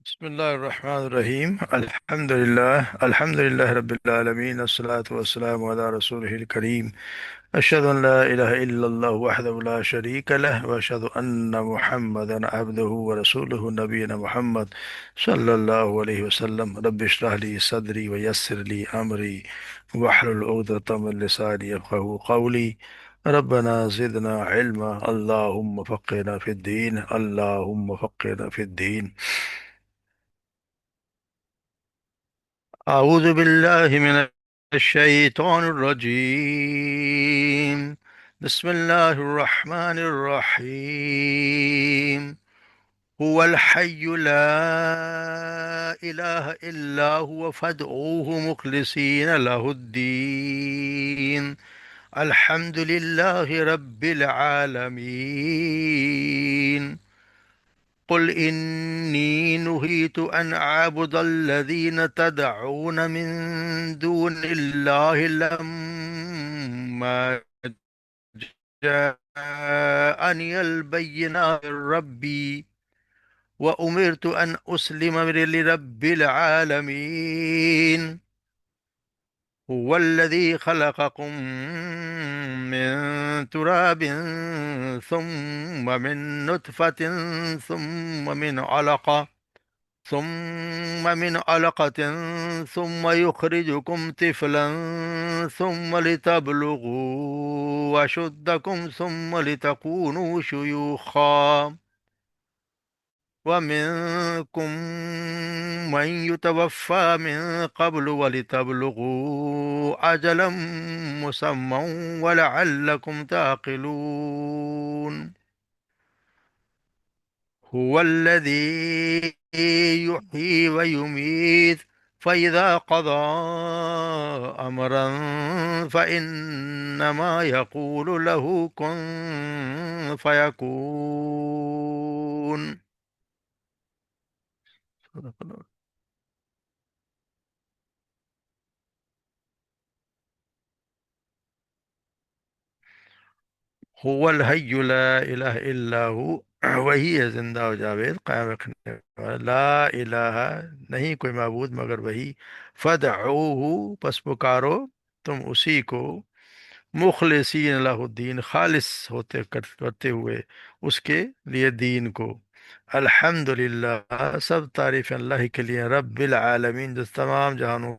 بسم الله الرحمن الرحيم. الحمد لله رب العالمين، الصلاة والسلام على رسوله الكريم. أشهد أن لا إله إلا الله وحده لا شريك له، وأشهد أن محمدا عبده ورسوله. نبينا محمد صلى الله عليه وسلم. رب اشرح لي صدري ويسر لي أمري واحلل عقدة من لساني يفقهوا قولي. ربنا زدنا علما، اللهم فقهنا في الدين، اللهم فقهنا في الدين. أعوذ بالله من الشيطان الرجيم. بسم الله الرحمن الرحيم. هو الحي لا إله إلا هو فادعوه مخلصين له الدين. الحمد لله رب العالمين. قل إني نهيت أن أعبد الذين تدعون من دون الله لما جاءني البينات من ربي، وأمرت أن أسلم لرب العالمين. هو الذي خلقكم من تراب ثم من نطفة ثم من علقة ثم يخرجكم طفلا ثم لتبلغوا أشدكم ثم لتكونوا شيوخا، ومنكم من يتوفى من قبل ولتبلغوا أجلا مسمى ولعلكم تعقلون. هو الذي يحيي ويميت، فإذا قضى أمرا فإنما يقول له كن فيكون. هو الحی لا الہ الا ہو، وہی ہے زندہ و جاوید قائم رکھنے والا، لا الہ نہیں کوئی معبود مگر وہی، فدعوہ پس پکارو تم اسی کو، مخلصین لہ الدین خالص کرتے ہوئے اس کے لیے دین کو، الحمد للہ سب تعریف اللہ کے لیے، رب العالمین جو تمام جہانوں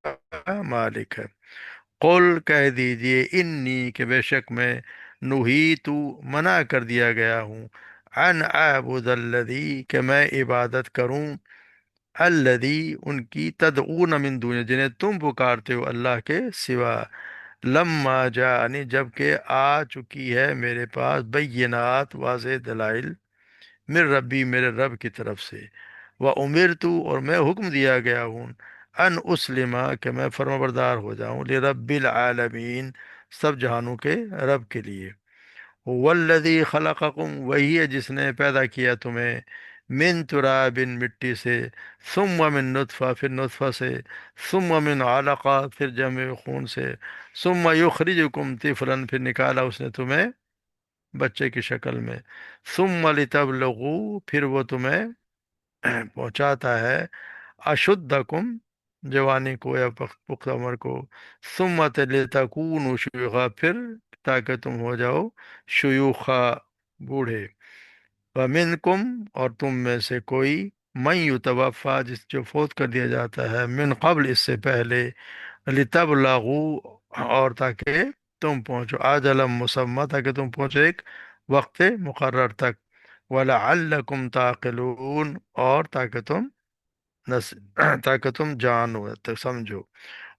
کا مالک ہے۔ قل کہہ دیجئے انی کہ بے شک میں نہیتو منع کر دیا گیا ہوں، ان اعبد الذی کہ میں عبادت کروں، الذی ان کی، تدعون من دون جنہیں تم پکارتے ہو اللہ کے سوا، لما جاءنی جب کہ آ چکی ہے میرے پاس، بینات واضح دلائل، من ربی میرے رب کی طرف سے، وَأُمِرْتُ اور میں حکم دیا گیا ہوں، ان اسلمہ کہ میں فرما بردار ہو جاؤں، لرب العالمین سب جہانوں کے رب کے لیے۔ والذی خلقکم وہی ہے جس نے پیدا کیا تمہیں، من تراب مٹی سے، ثم من نطفہ پھر نطفہ سے، ثم من علقہ پھر جمع خون سے، ثم یخرجکم طفلا پھر نکالا اس نے تمہیں بچے کی شکل میں، ثم لتبلغوا پھر وہ تمہیں پہنچاتا ہے، اشدکم جوانی کو یا پختہ عمر کو، ثم لتکونوا شیوخا پھر تاکہ تم ہو جاؤ شیوخا بوڑھے، ومنکم اور تم میں سے کوئی، من یتوفا جس جو فوت کر دیا جاتا ہے، من قبل اس سے پہلے، لتبلغوا اور تاکہ تم پہنچو، آجل مسمى تاکہ تم پہنچو ایک وقت مقرر تک، وَلَعَلَّكُمْ تَعْقِلُونَ اور تاکہ تم جانو تک سمجھو،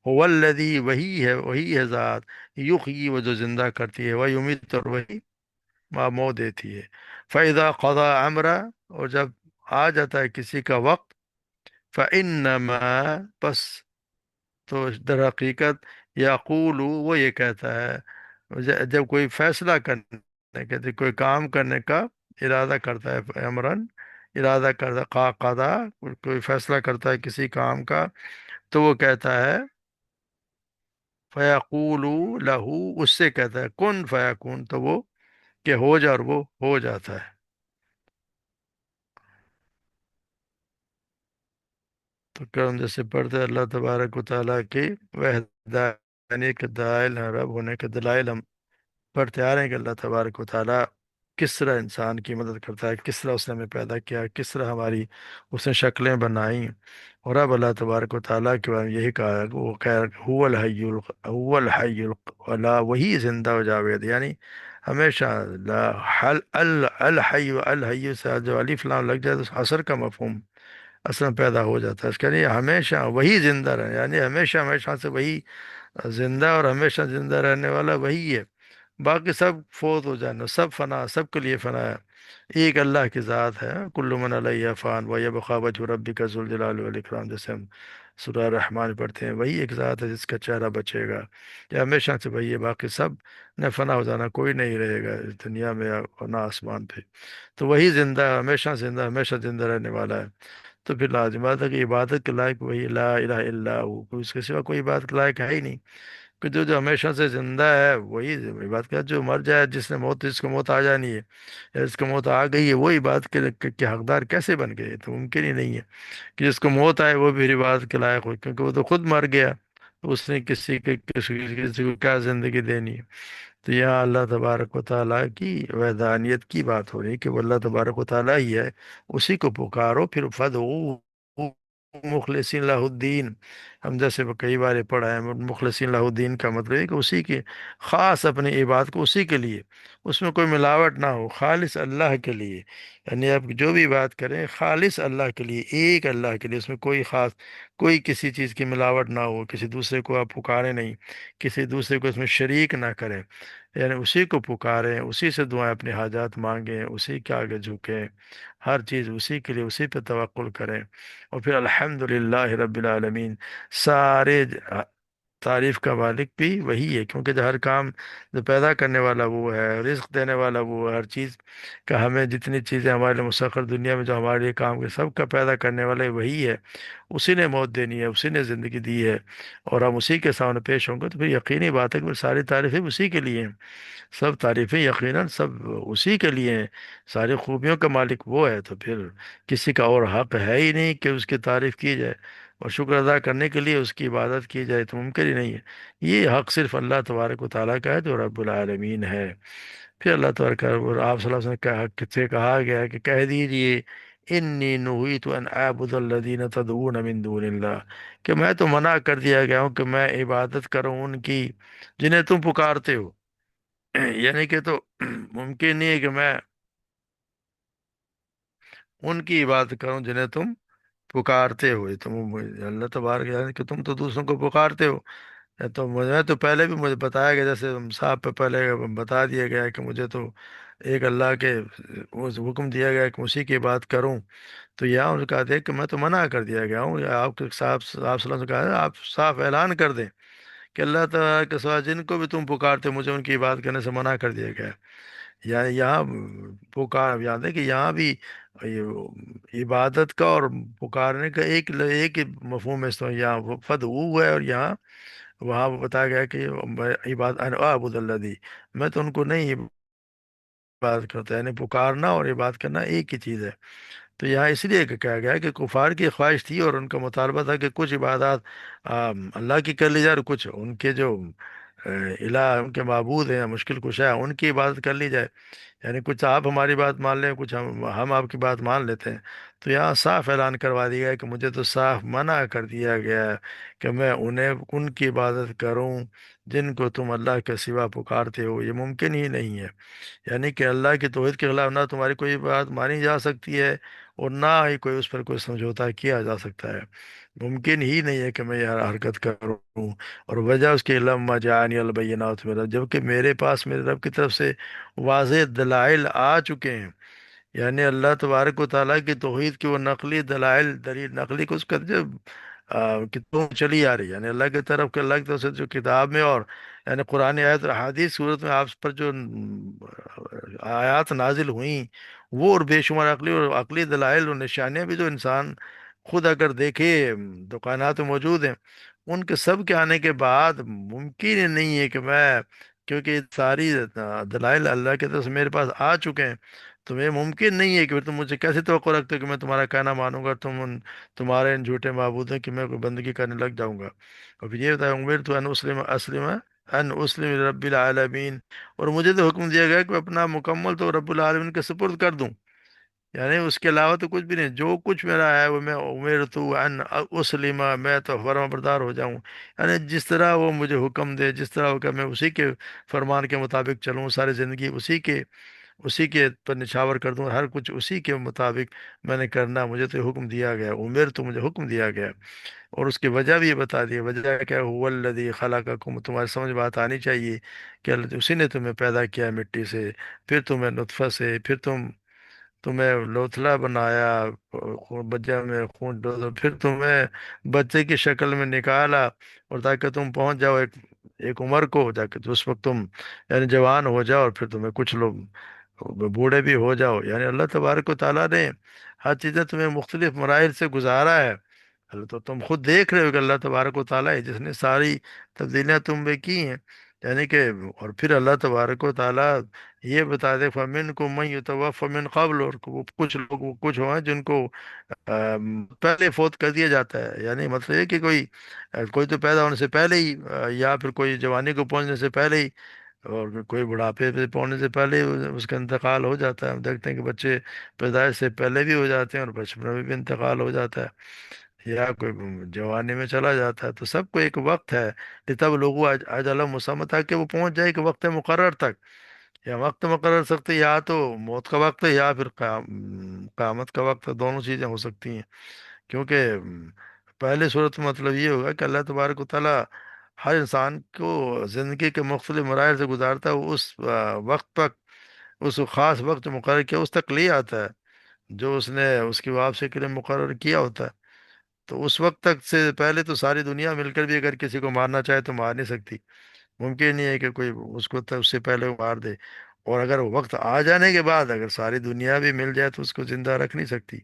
هو الذی وہی ہے ذات، یحیی وہ جو زندہ کرتی ہے، ویمیت اور وہی موت دیتی ہے، فَإِذَا قَضَى أَمْرًا اور جب آ جاتا ہے کسی کا وقت، فَإِنَّمَا پس تو در حقیقت، یقول وہ یہ کہتا ہے جب کوئی فیصلہ کرنے کے کوئی کام کرنے کا ارادہ کرتا ہے، امرن ارادہ کرتا قضا کوئی فیصلہ کرتا ہے کسی کام کا، تو وہ کہتا ہے، فیقول لہو اس سے کہتا ہے کن فیکون تو وہ کہ ہو جا، اور وہ ہو جاتا ہے۔ تو کرم جیسے پڑھتے ہیں اللہ تبارک و تعالیٰ کی وحدانیت کے دلائل ہیں، رب ہونے کے دلائل ہم پڑھتے آ رہے ہیں کہ اللہ تبارک و تعالیٰ کس طرح انسان کی مدد کرتا ہے، کس طرح اس نے ہمیں پیدا کیا، کس طرح ہماری اس نے شکلیں بنائیں۔ اور اب اللہ تبارک و تعالیٰ کے بارے میں یہی کہا ہے کہ وہ خیر هو الحی ولا، وہی زندہ و جاوید، یعنی ہمیشہ لا حل الحی الحی سے جو الف لام لگ جائے تو حصر کا مفہوم اصلا پیدا ہو جاتا ہے، اس کا نہیں ہمیشہ وہی زندہ رہے، یعنی ہمیشہ ہمیشہ سے وہی زندہ اور ہمیشہ زندہ رہنے والا وہی ہے۔ باقی سب فوت ہو جانا، سب فنا، سب کے لیے فنا ہے۔ ایک اللہ کی ذات ہے، کل من علیہ فان و یبقى وجہ ربک ذو الجلال والاکرام، جیسے ہم سورہ رحمان پڑھتے ہیں، وہی ایک ذات ہے جس کا چہرہ بچے گا، یہ ہمیشہ سے وہی ہے، باقی سب نے فنا ہو جانا، کوئی نہیں رہے گا اس دنیا میں اور نہ آسمان پہ۔ تو وہی زندہ ہے، ہمیشہ زندہ رہنے والا ہے۔ تو پھر لازم بات ہے کہ عبادت کے لائق وہی لا الہ الا ہو، کوئی اس کے سوا کوئی عبادت کے لائق ہے ہی نہیں، کہ جو ہمیشہ سے زندہ ہے وہی بات کا، جو مر جائے، جس نے موت، جس کو موت آ جانی ہے یا جس کو موت آ گئی ہے، وہی بات کے حقدار کیسے بن گئے؟ تو ممکن ہی نہیں ہے کہ جس کو موت آئے وہ بھی عبادت کے لائق ہو، کیونکہ وہ تو خود مر گیا، تو اس نے کسی کو کیا زندگی دینی ہے؟ تو یہاں اللہ تبارک و تعالیٰ کی وحدانیت کی بات ہو رہی ہے کہ وہ اللہ تبارک و تعالیٰ ہی ہے، اسی کو پکارو، پھر فدعو مخلصین لہ الدین، ہم جیسے وہ کئی بار پڑھا ہے، مخلصین لہ الدین کا مطلب ہے کہ اسی کی خاص اپنی عبادت کو اسی کے لیے، اس میں کوئی ملاوٹ نہ ہو، خالص اللہ کے لیے، یعنی آپ جو بھی بات کریں خالص اللہ کے لیے، ایک اللہ کے لیے، اس میں کوئی خاص، کوئی کسی چیز کی ملاوٹ نہ ہو، کسی دوسرے کو آپ پکاریں نہیں، کسی دوسرے کو اس میں شریک نہ کریں، یعنی اسی کو پکاریں، اسی سے دعائیں اپنے حاجات مانگیں، اسی کے آگے جھکیں، ہر چیز اسی کے لیے، اسی پہ توکل کریں۔ اور پھر الحمدللہ رب العالمین، سارے تعریف کا مالک بھی وہی ہے، کیونکہ جو ہر کام جو پیدا کرنے والا وہ ہے، رزق دینے والا وہ ہے، ہر چیز کا ہمیں جتنی چیزیں ہمارے لیے مسخر دنیا میں جو ہمارے لیے کام کے سب کا پیدا کرنے والا وہی ہے، اسی نے موت دینی ہے، اسی نے زندگی دی ہے، اور ہم اسی کے سامنے پیش ہوں گے، تو پھر یقینی بات ہے کہ پھر ساری تعریفیں اسی کے لیے ہیں، سب تعریفیں یقیناً سب اسی کے لیے ہیں، ساری خوبیوں کا مالک وہ ہے، تو پھر کسی کا اور حق ہے ہی نہیں کہ اس کی تعریف کی جائے اور شکر ادا کرنے کے لیے اس کی عبادت کی جائے، تو ممکن ہی نہیں ہے۔ یہ حق صرف اللہ تبارک و تعالیٰ کا ہے جو رب العالمین ہے۔ پھر اللہ تبارک اور آپ صلی اللہ علیہ وسلم کا حق سے کہا گیا ہے کہ کہہ دیجئے انی نہیت ان اعبد الذین تدعون من دون اللہ، کہ میں تو منع کر دیا گیا ہوں کہ میں عبادت کروں ان کی جنہیں تم پکارتے ہو، یعنی کہ تو ممکن نہیں ہے کہ میں ان کی عبادت کروں جنہیں تم پکارتے ہو، یہ تم اللہ تبارک، یعنی کہ تم تو دوسروں کو پکارتے ہو، یا تو مجھے تو پہلے بھی مجھے بتایا گیا، جیسے صاحب پہ پہلے بتا دیا گیا ہے کہ مجھے تو ایک اللہ کے وہ حکم دیا گیا ہے کہ اسی کی بات کروں، تو یہاں ان کا دیکھ کہ میں تو منع کر دیا گیا ہوں، یا آپ کے صاحب صلی اللہ علیہ وسلم سے کہا ہے آپ صاف اعلان کر دیں کہ اللہ تعالیٰ کے سوا جن کو بھی تم پکارتے ہو مجھے ان کی بات کرنے سے منع کر دیا گیا ہے۔ یعنی یہاں پکار یاد ہے کہ یہاں بھی عبادت کا اور پکارنے کا ایک ہی مفہوم ہے، اس طرح یہاں وہ فد ہے، اور یہاں وہاں بتایا گیا کہ عبادت اعبد اللہ، میں تو ان کو نہیں عبادت کرتا، یعنی پکارنا اور عبادت کرنا ایک ہی چیز ہے۔ تو یہاں اس لیے کہ کہا گیا ہے کہ کفار کی خواہش تھی اور ان کا مطالبہ تھا کہ کچھ عبادات اللہ کی کر لی جائے، اور کچھ ان کے جو الہ، ان کے معبود ہیں، مشکل کشا ہے، ان کی عبادت کر لی جائے، یعنی کچھ آپ ہماری بات مان لیں، کچھ ہم آپ کی بات مان لیتے ہیں۔ تو یہاں صاف اعلان کروا دیا گیا ہے کہ مجھے تو صاف منع کر دیا گیا ہے کہ میں انہیں ان کی عبادت کروں جن کو تم اللہ کے سوا پکارتے ہو، یہ ممکن ہی نہیں ہے، یعنی کہ اللہ کی توحید کے خلاف نہ تمہاری کوئی بات مانی جا سکتی ہے اور نہ ہی کوئی اس پر کوئی سمجھوتا کیا جا سکتا ہے، ممکن ہی نہیں ہے کہ میں یہ حرکت کروں، اور وجہ اس کے لما جانی البینات میرا، جبکہ میرے پاس میرے رب کی طرف سے واضح دلائل آ چکے ہیں، یعنی اللہ تبارک و تعالیٰ کی توحید کی وہ نقلی دلائل، دلیل نقلی کو اس کا جو کتابوں میں چلی آ رہی ہے، یعنی اللہ کی طرف کہ اللہ کی طرف سے جو کتاب میں اور یعنی قرآن آیت اور حدیث صورت میں آپ پر جو آیات نازل ہوئیں، وہ اور بے شمار عقلی دلائل اور نشانیاں بھی جو انسان خود اگر دیکھے تو کائنات میں موجود ہیں، ان کے سب کے آنے کے بعد ممکن ہی نہیں ہے کہ میں، کیونکہ ساری دلائل اللہ کی طرف سے میرے پاس آ چکے ہیں، تمہیں ممکن نہیں ہے کہ پھر تم مجھے کیسے توقع رکھتے ہو کہ میں تمہارا کہنا مانوں گا، تمہارے ان جھوٹے معبودوں کی میں کوئی بندگی کرنے لگ جاؤں گا؟ اور پھر یہ بتایا عمر تو ان اسلم رب العالمین، اور مجھے تو حکم دیا گیا کہ اپنا مکمل تو رب العالمین کے سپرد کر دوں، یعنی اس کے علاوہ تو کچھ بھی نہیں، جو کچھ میرا ہے وہ میں امیر تو ان اسلم، میں تو فرما بردار ہو جاؤں، یعنی جس طرح وہ مجھے حکم دے، جس طرح وہ کہ میں اسی کے فرمان کے مطابق چلوں، ساری زندگی اسی کے پر نچھاور کر دوں، ہر کچھ اسی کے مطابق میں نے کرنا، مجھے تو حکم دیا گیا، امیر تو مجھے حکم دیا گیا۔ اور اس کی وجہ بھی یہ بتا دی، وجہ کیا، هو الذی خلقکم، تمہاری سمجھ بات آنی چاہیے کہ اسی نے تمہیں پیدا کیا مٹی سے، پھر تمہیں نطفہ سے، پھر تمہیں لوتھڑا بنایا، بچہ میں خون ڈوزو، پھر تمہیں بچے کی شکل میں نکالا، اور تاکہ تم پہنچ جاؤ ایک عمر کو، جا کے اس وقت تم یعنی جوان ہو جاؤ، اور پھر تمہیں کچھ لوگ بوڑھے بھی ہو جاؤ، یعنی اللہ تبارک و تعالیٰ نے ہر چیزیں تمہیں مختلف مراحل سے گزارا ہے۔ اللہ تو تم خود دیکھ رہے ہو کہ اللہ تبارک و تعالیٰ ہے جس نے ساری تبدیلیاں تم میں کی ہیں، یعنی کہ اور پھر اللہ تبارک و تعالیٰ یہ بتا دے فمن کو من یتوفی من قبل، اور وہ کچھ لوگ، وہ کچھ ہیں جن کو پہلے فوت کر دیا جاتا ہے، یعنی مطلب یہ کہ کوئی تو پیدا ہونے سے پہلے ہی، یا پھر کوئی جوانی کو پہنچنے سے پہلے ہی، اور کوئی بڑھاپے پہ پہنچنے سے پہلے ہی اس کا انتقال ہو جاتا ہے۔ ہم دیکھتے ہیں کہ بچے پیدائش سے پہلے بھی ہو جاتے ہیں، اور بچپن میں بھی انتقال ہو جاتا ہے، یا کوئی جوانی میں چلا جاتا ہے، تو سب کو ایک وقت ہے، تب لوگوں اجل مسمى تک، کہ وہ پہنچ جائے کہ وقت مقرر تک، یا وقت مقرر سکتے، یا تو موت کا وقت ہے، یا پھر قیامت کا وقت ہے، دونوں چیزیں ہو سکتی ہیں، کیونکہ پہلے صورت میں مطلب یہ ہوگا کہ اللہ تبارک و تعالیٰ ہر انسان کو زندگی کے مختلف مراحل سے گزارتا ہے، وہ اس وقت تک، اس خاص وقت جو مقرر کیا اس تک لے آتا ہے، جو اس نے اس کی واپسی کے لیے مقرر کیا ہوتا ہے۔ تو اس وقت تک سے پہلے تو ساری دنیا مل کر بھی اگر کسی کو مارنا چاہے تو مار نہیں سکتی، ممکن نہیں ہے کہ کوئی اس کو اس سے پہلے وہ مار دے، اور اگر وقت آ جانے کے بعد اگر ساری دنیا بھی مل جائے تو اس کو زندہ رکھ نہیں سکتی۔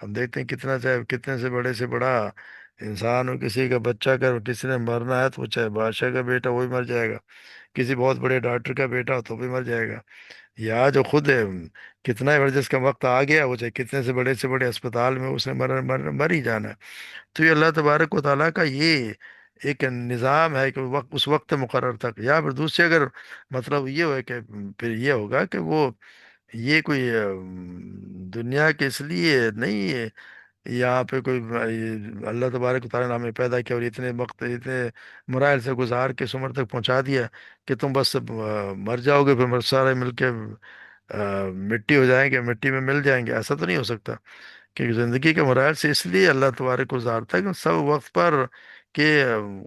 ہم دیکھتے ہیں کتنا، چاہے کتنے سے بڑا انسان ہو، کسی کا بچہ اگر کسی نے مرنا ہے تو وہ چاہے بادشاہ کا بیٹا وہ بھی مر جائے گا، کسی بہت بڑے ڈاکٹر کا بیٹا ہو تو بھی مر جائے گا، یا جو خود ہے کتنا ہی جس کا وقت آ گیا وہ چاہے کتنے سے بڑے اسپتال میں اس نے مر ہی جانا ہے۔ تو یہ اللہ تبارک و تعالیٰ کا یہ ایک نظام ہے کہ اس وقت مقرر تک، یا پھر دوسرے اگر مطلب یہ ہو کہ پھر یہ ہوگا کہ وہ یہ کوئی دنیا کے اس لیے نہیں ہے، یہاں پہ کوئی اللہ تبارک و تعالیٰ نے ہمیں پیدا کیا اور اتنے وقت اتنے مراحل سے گزار کے اس عمر تک پہنچا دیا کہ تم بس مر جاؤ گے، پھر سارے مل کے مٹی ہو جائیں گے، مٹی میں مل جائیں گے، ایسا تو نہیں ہو سکتا، کہ زندگی کے مراحل سے اس لیے اللہ تبارک کو ازارتا ہے کہ سب وقت پر، کہ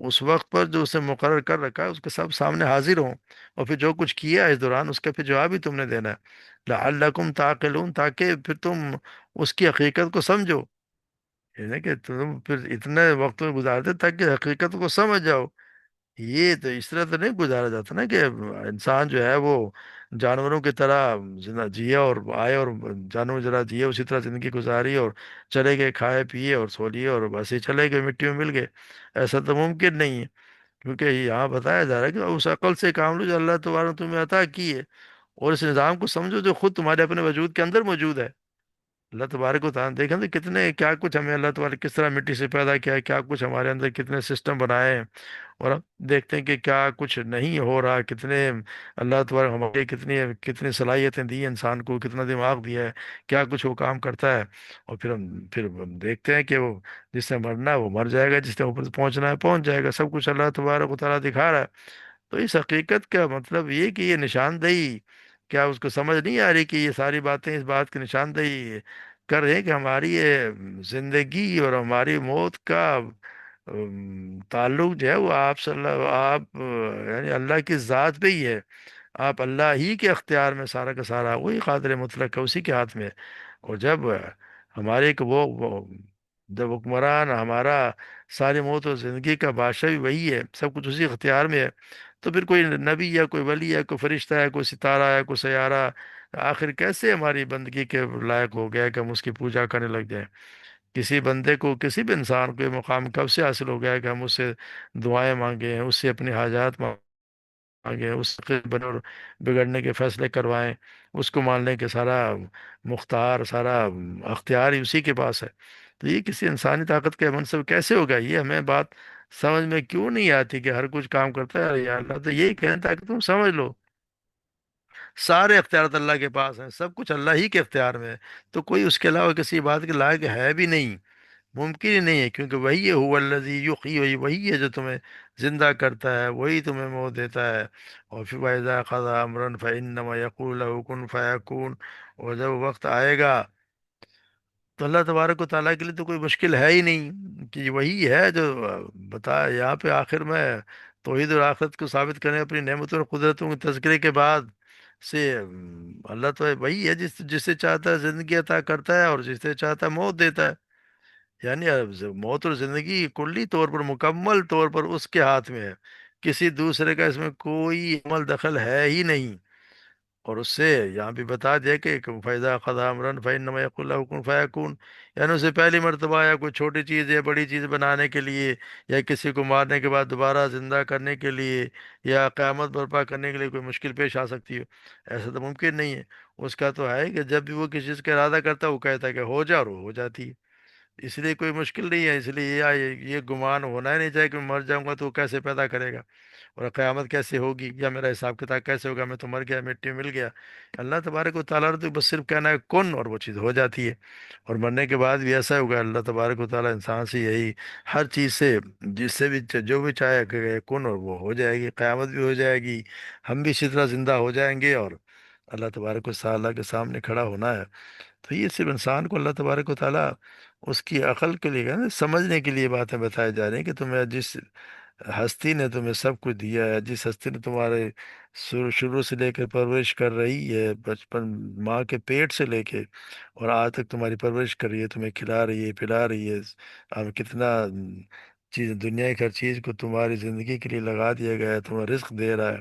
اس وقت پر جو اسے مقرر کر رکھا ہے اس کے سب سامنے حاضر ہوں، اور پھر جو کچھ کیا ہے اس دوران اس کا پھر جواب ہی تم نے دینا ہے، لعلکم تعقلون، تاکہ پھر تم اس کی حقیقت کو سمجھو، یعنی کہ تم پھر اتنے وقت میں گزارتے تاکہ حقیقت کو سمجھ جاؤ۔ یہ تو اس طرح تو نہیں گزارا جاتا نا کہ انسان جو ہے وہ جانوروں کی طرح زندہ جیے، اور آئے اور جانور ذرا جیے اسی طرح زندگی گزاری، اور چلے گئے کھائے پیے اور سو لیے اور بس ہی چلے گئے مٹی میں مل گئے، ایسا تو ممکن نہیں ہے، کیونکہ یہاں بتایا جا رہا ہے کہ اس عقل سے کام لو جو اللہ تبارک نے تمہیں عطا کی ہے، اور اس نظام کو سمجھو جو خود تمہارے اپنے وجود کے اندر موجود ہے۔ اللہ تبارک و تعالیٰ دیکھیں تو کتنے کیا کچھ ہمیں اللہ تبارک کس طرح مٹی سے پیدا کیا ہے، کیا کچھ ہمارے اندر کتنے سسٹم بنائے ہیں، اور ہم دیکھتے ہیں کہ کیا کچھ نہیں ہو رہا، کتنے اللہ تبارک ہمارے کتنی کتنی صلاحیتیں دی ہیں انسان کو، کتنا دماغ دیا ہے، کیا کچھ وہ کام کرتا ہے، اور پھر ہم دیکھتے ہیں کہ وہ جس نے مرنا ہے وہ مر جائے گا، جس نے اوپر پہنچنا ہے پہنچ جائے گا، سب کچھ اللہ تبارک و تعالیٰ دکھا رہا ہے۔ تو اس حقیقت کا مطلب یہ کہ یہ نشاندہی، کیا اس کو سمجھ نہیں آ رہی کہ یہ ساری باتیں اس بات کی نشاندہی کر رہے ہیں کہ ہماری یہ زندگی اور ہماری موت کا تعلق جو ہے وہ آپ صلی اللہ آپ یعنی اللہ کی ذات پہ ہی ہے، آپ اللہ ہی کے اختیار میں سارا کا سارا، وہی قادر مطلق ہے، اسی کے ہاتھ میں ہے۔ اور جب ہمارے ایک جب حکمران ہمارا ساری موت اور زندگی کا بادشاہ بھی وہی ہے، سب کچھ اسی اختیار میں ہے، تو پھر کوئی نبی یا کوئی ولی یا کوئی فرشتہ ہے، کوئی ستارہ ہے، کوئی سیارہ آخر کیسے ہماری بندگی کے لائق ہو گیا کہ ہم اس کی پوجا کرنے لگ جائیں؟ کسی بندے کو، کسی بھی انسان کو یہ مقام کب سے حاصل ہو گیا ہے کہ ہم اس سے دعائیں مانگیں، اس سے اپنی حاجات مانگیں؟ آگے اس کے بنے اور بگڑنے کے فیصلے کروائیں، اس کو ماننے کے سارا مختار، سارا اختیار ہی اسی کے پاس ہے۔ تو یہ کسی انسانی طاقت کے منصب کیسے ہوگا؟ یہ ہمیں بات سمجھ میں کیوں نہیں آتی کہ ہر کچھ کام کرتا ہے یا اللہ؟ تو یہی کہنا تاکہ تم سمجھ لو سارے اختیارات اللہ کے پاس ہیں، سب کچھ اللہ ہی کے اختیار میں ہے، تو کوئی اس کے علاوہ کسی بات کے لائق ہے بھی نہیں، ممکن ہی نہیں ہے، کیونکہ وہی ہے هو الذی یحیی، وہی ہے جو تمہیں زندہ کرتا ہے، وہی تمہیں موت دیتا ہے۔ اور پھر وَإِذَا قَضَىٰ أَمْرًا فَإِنَّمَا يَقُولُ لَهُ كُن فَيَكُونُ، اور جب وقت آئے گا تو اللہ تبارک و تعالیٰ کے لیے تو کوئی مشکل ہے ہی نہیں، کہ وہی ہے جو بتا یہاں پہ آخر میں توحید اور آخرت کو ثابت کرنے، اپنی نعمتوں اور قدرتوں کے تذکرے کے بعد سے اللہ تو وہی ہے جسے چاہتا ہے زندگی عطا کرتا ہے اور جسے چاہتا ہے موت دیتا ہے، یعنی اب موت اور زندگی کلی طور پر، مکمل طور پر اس کے ہاتھ میں ہے، کسی دوسرے کا اس میں کوئی عمل دخل ہے ہی نہیں۔ اور اس سے یہاں بھی بتا دیا کہ فیضا خدا امرن فإنما یقول له کن فیکون، یعنی اسے پہلی مرتبہ یا کوئی چھوٹی چیز یا بڑی چیز بنانے کے لیے، یا کسی کو مارنے کے بعد دوبارہ زندہ کرنے کے لیے، یا قیامت برپا کرنے کے لیے کوئی مشکل پیش آ سکتی ہو؟ ایسا تو ممکن نہیں ہے۔ اس کا تو ہے کہ جب بھی وہ کسی چیز کا ارادہ کرتا ہے وہ کہتا ہے کہ ہو جا، اور وہ ہو جاتی ہے، اس لیے کوئی مشکل نہیں ہے۔ اس لیے یہ گمان ہونا ہی نہیں چاہیے کہ میں مر جاؤں گا تو وہ کیسے پیدا کرے گا، اور قیامت کیسے ہوگی، یا میرا حساب کتاب کیسے ہوگا، میں تو مر گیا، مٹی میں مل گیا۔ اللہ تبارک و تعالیٰ نے تو بس صرف کہنا ہے کن، اور وہ چیز ہو جاتی ہے، اور مرنے کے بعد بھی ایسا ہوگا۔ اللہ تبارک و تعالیٰ انسان سے یہی ہر چیز سے، جس سے بھی جو بھی چاہے کہ کن، اور وہ ہو جائے گی، قیامت بھی ہو جائے گی، ہم بھی اسی طرح زندہ ہو جائیں گے، اور اللہ تبارک و تعالیٰ کے سامنے کھڑا ہونا ہے۔ تو یہ صرف انسان کو اللہ تبارک و تعالیٰ اس کی عقل کے لیے سمجھنے کے لیے باتیں بتائی جا رہی ہیں، کہ تمہیں جس ہستی نے تمہیں سب کچھ دیا ہے، جس ہستی نے تمہارے شروع سے لے کے پرورش کر رہی ہے، بچپن ماں کے پیٹ سے لے کے اور آج تک تمہاری پرورش کر رہی ہے، تمہیں کھلا رہی ہے، پلا رہی ہے، اب کتنا چیز، دنیا کی ہر چیز کو تمہاری زندگی کے لیے لگا دیا گیا ہے، تمہیں رزق دے رہا ہے،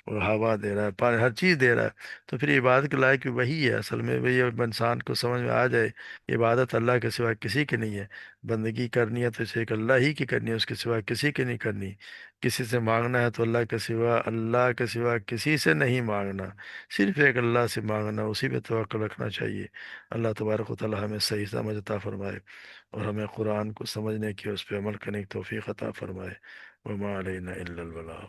اور ہوا دے رہا ہے، پانی، ہر چیز دے رہا ہے، تو پھر عبادت کے لائق بھی وہی ہے اصل میں۔ وہی انسان کو سمجھ میں آ جائے عبادت اللہ کے سوا کسی کی نہیں ہے، بندگی کرنی ہے تو اسے ایک اللہ ہی کی کرنی ہے، اس کے سوا کسی کی نہیں کرنی، کسی سے مانگنا ہے تو اللہ کے سوا کسی سے نہیں مانگنا، صرف ایک اللہ سے مانگنا، اسی پہ توکل رکھنا چاہیے۔ اللہ تبارک و تعالی ہمیں صحیح سمجھ عطا فرمائے، اور ہمیں قرآن کو سمجھنے کی، اس پہ عمل کرنے کی توفیق عطا فرمائے۔ وما علینا الا البلاغ۔